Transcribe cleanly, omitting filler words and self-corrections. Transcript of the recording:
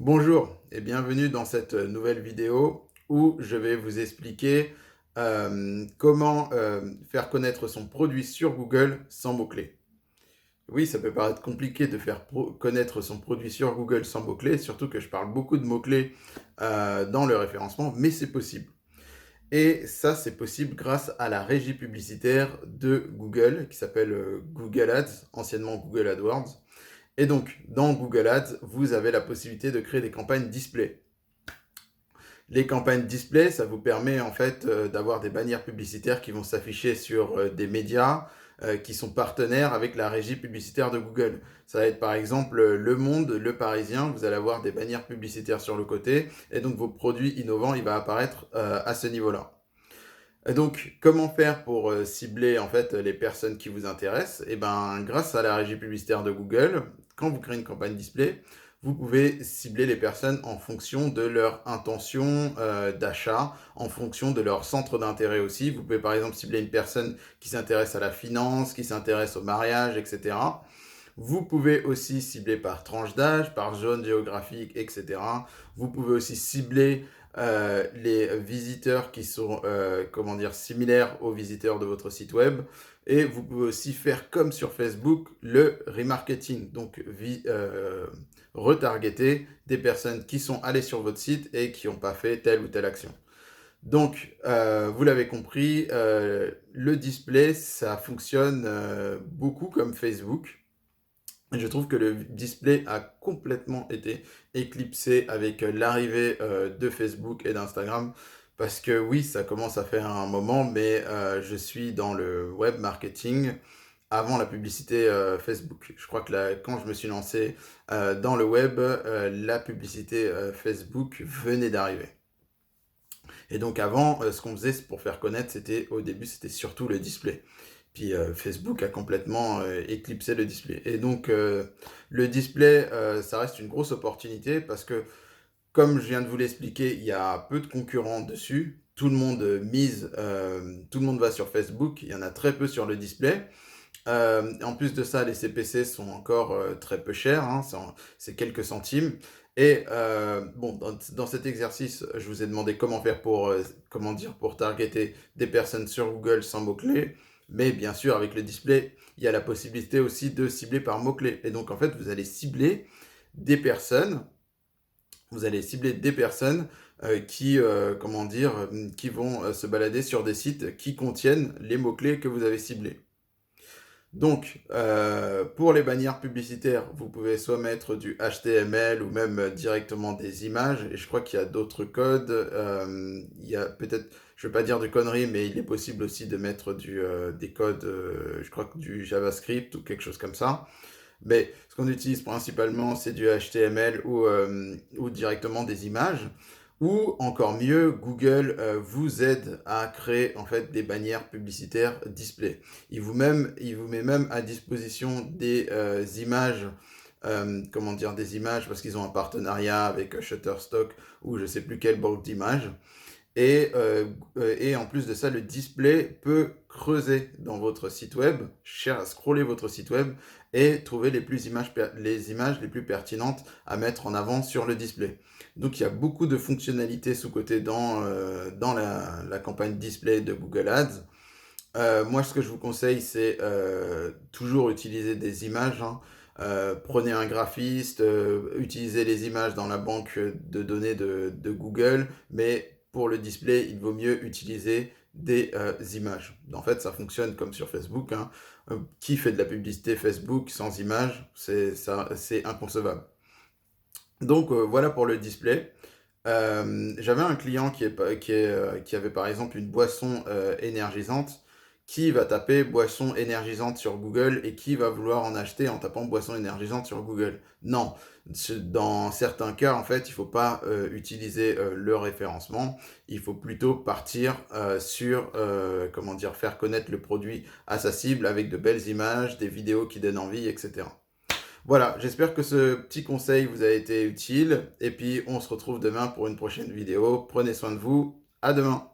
Bonjour et bienvenue dans cette nouvelle vidéo où je vais vous expliquer comment faire connaître son produit sur Google sans mots-clés. Oui, ça peut paraître compliqué de faire connaître son produit sur Google sans mots-clés, surtout que je parle beaucoup de mots-clés dans le référencement, mais c'est possible. Et ça, c'est possible grâce à la régie publicitaire de Google qui s'appelle Google Ads, anciennement Google AdWords. Et donc, dans Google Ads, vous avez la possibilité de créer des campagnes display. Les campagnes display, ça vous permet en fait d'avoir des bannières publicitaires qui vont s'afficher sur des médias qui sont partenaires avec la régie publicitaire de Google. Ça va être par exemple Le Monde, Le Parisien, vous allez avoir des bannières publicitaires sur le côté et donc vos produits innovants, il va apparaître à ce niveau-là. Et donc, comment faire pour cibler en fait les personnes qui vous intéressent? Eh ben, grâce à la régie publicitaire de Google, quand vous créez une campagne display, vous pouvez cibler les personnes en fonction de leur intention d'achat, en fonction de leur centre d'intérêt aussi. Vous pouvez par exemple cibler une personne qui s'intéresse à la finance, qui s'intéresse au mariage, etc. Vous pouvez aussi cibler par tranche d'âge, par zone géographique, etc. Vous pouvez aussi cibler les visiteurs qui sont comment dire, similaires aux visiteurs de votre site web. Et vous pouvez aussi faire comme sur Facebook le remarketing, donc retargeter des personnes qui sont allées sur votre site et qui n'ont pas fait telle ou telle action. Donc, vous l'avez compris, le display, ça fonctionne beaucoup comme Facebook. Je trouve que le display a complètement été éclipsé avec l'arrivée de Facebook et d'Instagram. Parce que oui, ça commence à faire un moment, mais je suis dans le web marketing avant la publicité Facebook. Je crois que quand je me suis lancé dans le web, la publicité Facebook venait d'arriver. Et donc avant, ce qu'on faisait pour faire connaître, au début, c'était surtout le display. Puis Facebook a complètement éclipsé le display. Et donc le display, ça reste une grosse opportunité parce que, comme je viens de vous l'expliquer, il y a peu de concurrents dessus. Tout le monde tout le monde va sur Facebook, il y en a très peu sur le display. En plus de ça, les CPC sont encore très peu chers, hein, c'est quelques centimes. Et bon, dans cet exercice, je vous ai demandé comment faire comment dire, pour targeter des personnes sur Google sans mots-clés. Mais bien sûr, avec le display, il y a la possibilité aussi de cibler par mots-clés. Et donc, en fait, des personnes, vous allez cibler des personnes comment dire, qui vont se balader sur des sites qui contiennent les mots-clés que vous avez ciblés. Donc, pour les bannières publicitaires, vous pouvez soit mettre du HTML ou même directement des images. Et je crois qu'il y a d'autres codes. Il y a peut-être, je ne vais pas dire de conneries, mais il est possible aussi de mettre des codes, je crois que du JavaScript ou quelque chose comme ça. Mais ce qu'on utilise principalement, c'est du HTML ou directement des images. Ou encore mieux, Google vous aide à créer en fait des bannières publicitaires display. Il vous met même à disposition des images, comment dire, des images parce qu'ils ont un partenariat avec Shutterstock ou je sais plus quelle banque d'images. Et en plus de ça, le display peut creuser dans votre site web, scroller votre site web et trouver les images les plus pertinentes à mettre en avant sur le display. Donc il y a beaucoup de fonctionnalités sous-côté dans la campagne display de Google Ads. Moi, ce que je vous conseille, c'est toujours utiliser des images, hein. Prenez un graphiste, utilisez les images dans la banque de données de Google, mais pour le display, il vaut mieux utiliser des images. En fait, ça fonctionne comme sur Facebook, hein. Qui fait de la publicité Facebook sans images? C'est inconcevable. Donc voilà pour le display. J'avais un client qui avait par exemple une boisson énergisante, qui va taper boisson énergisante sur Google et qui va vouloir en acheter en tapant boisson énergisante sur Google. Non, dans certains cas, en fait, il ne faut pas utiliser le référencement. Il faut plutôt partir sur, comment dire, faire connaître le produit à sa cible avec de belles images, des vidéos qui donnent envie, etc. Voilà, j'espère que ce petit conseil vous a été utile. Et puis, on se retrouve demain pour une prochaine vidéo. Prenez soin de vous. À demain.